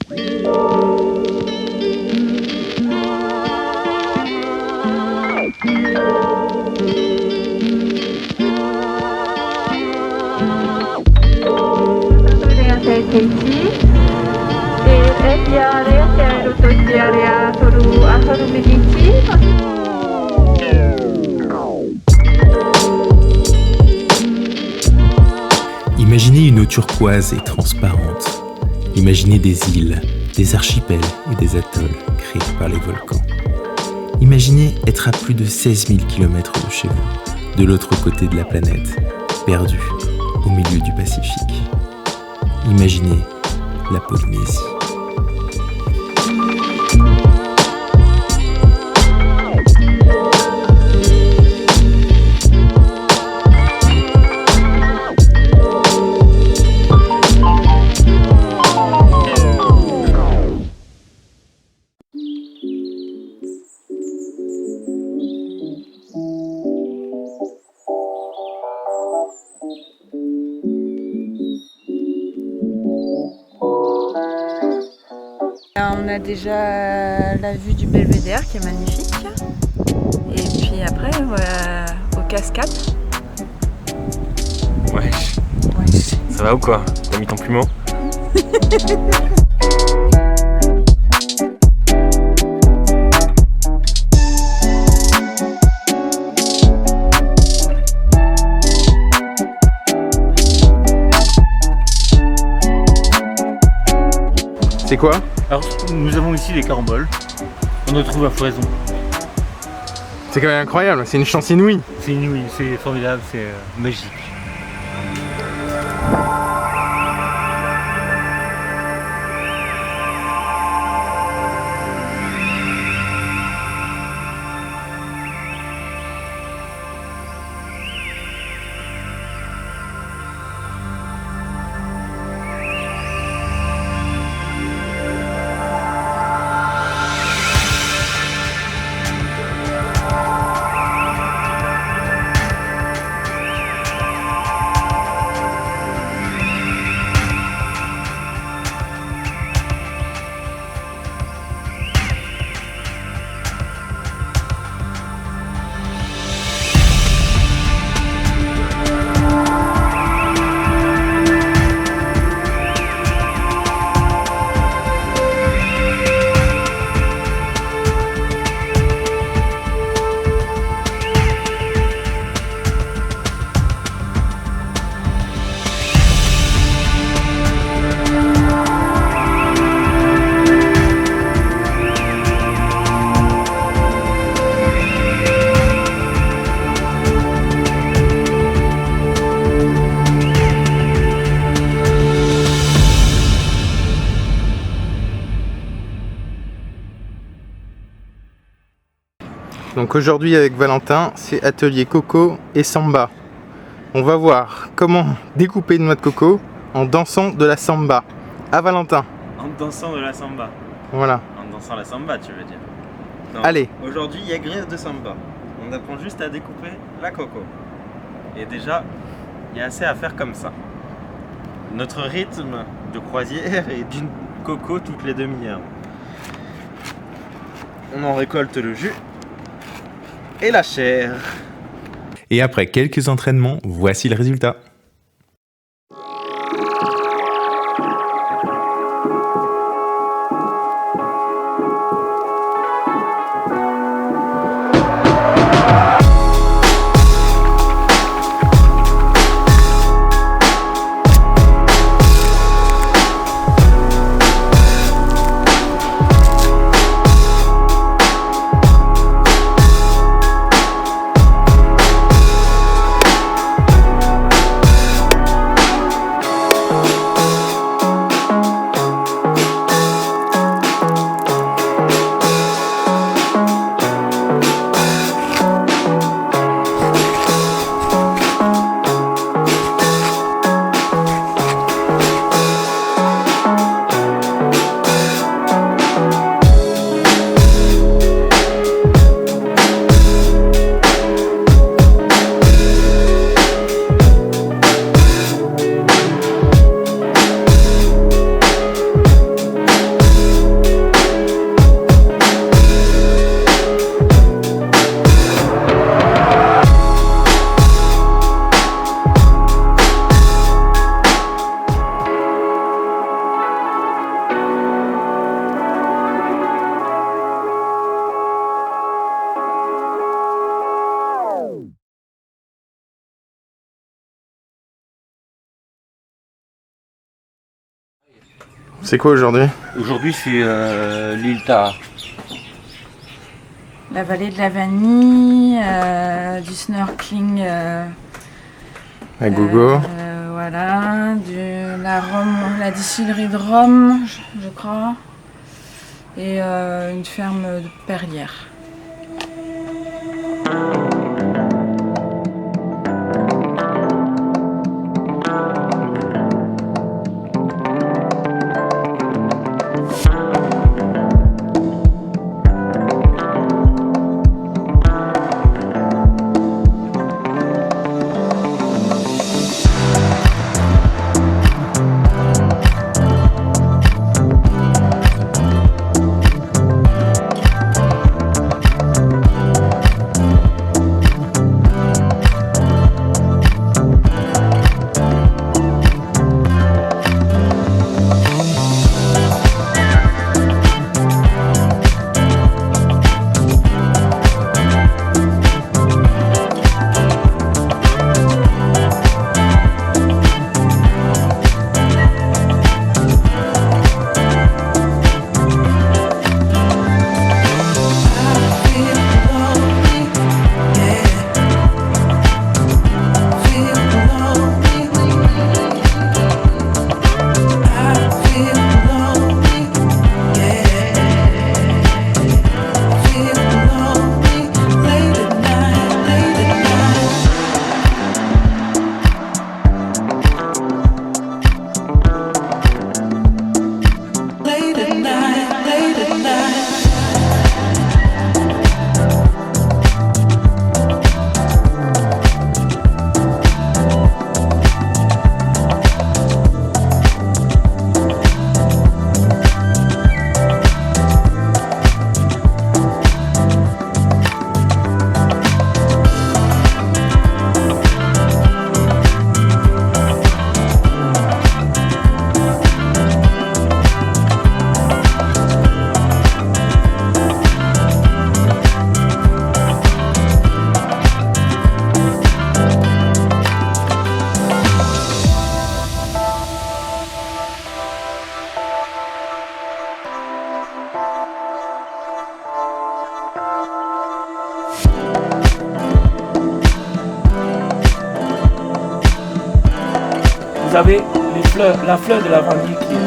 Dengan saya Casey. Area saya untuk area Toru Aharu Medici. Imaginez une eau turquoise et transparente. Imaginez des îles, des archipels et des atolls créés par les volcans. Imaginez être à plus de 16 000 km de chez vous, de l'autre côté de la planète, perdu au milieu du Pacifique. Imaginez la Polynésie. On a déjà la vue du Belvédère qui est magnifique. Et puis après, voilà, aux cascades. Ouais. Ça va ou quoi? T'as mis ton plumeau? C'est quoi? Alors, nous avons ici les caramboles. On les trouve à foison. C'est quand même incroyable, c'est une chance inouïe. C'est inouï, c'est formidable, c'est magique. Donc aujourd'hui avec Valentin, c'est atelier coco et samba. On va voir comment découper une noix de coco en dansant de la samba. À Valentin. En dansant de la samba. Voilà. En dansant la samba, tu veux dire? Non. Allez. Aujourd'hui, il y a greffe de samba. On apprend juste à découper la coco. Et déjà, il y a assez à faire comme ça. Notre rythme de croisière est d'une coco toutes les demi-heures. On en récolte le jus et la chair. Et après quelques entraînements, voici le résultat. C'est quoi aujourd'hui? Aujourd'hui, c'est l'île Tara. La vallée de la vanille, du snorkeling. À gogo. Voilà, la distillerie de Rome, je crois. Et une ferme de perlière. Vous avez la fleur de la vanille qui est...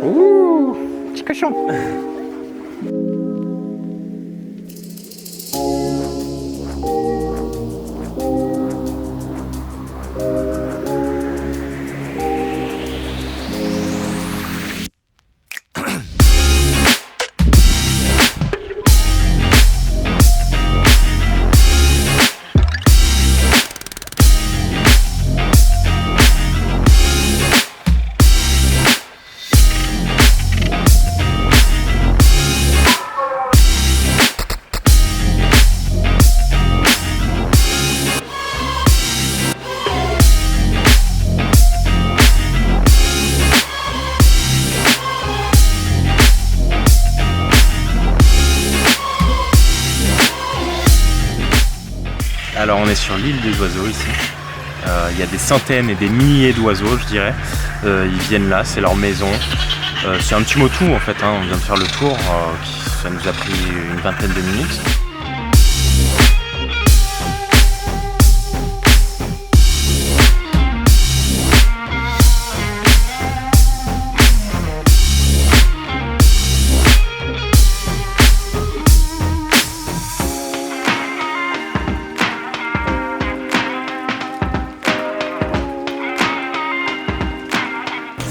Ouh, petit cochon. Alors on est sur l'île des oiseaux ici. Il y a des centaines et des milliers d'oiseaux, je dirais. Ils viennent là, c'est leur maison. C'est un petit motou en fait, hein. On vient de faire le tour. Ça nous a pris une vingtaine de minutes.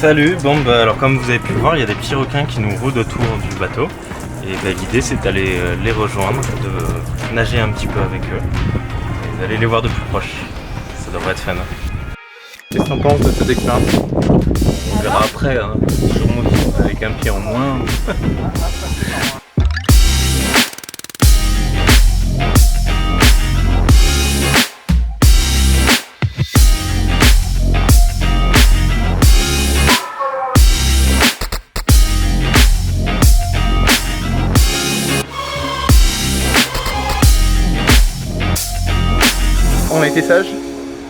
Salut, bon bah alors comme vous avez pu voir, il y a des petits requins qui nous rôdent autour du bateau. Et bah, l'idée c'est d'aller les rejoindre, de nager un petit peu avec eux, et d'aller les voir de plus proche. Ça devrait être fun. Qu'est-ce que t'en penses de cette expérience? On verra après, hein. Sûrement avec un pied en moins. On a été sages?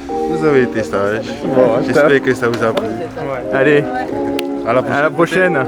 Vous avez été sage. Bon, J'espère que ça vous a plu. allez, À la prochaine. à la prochaine.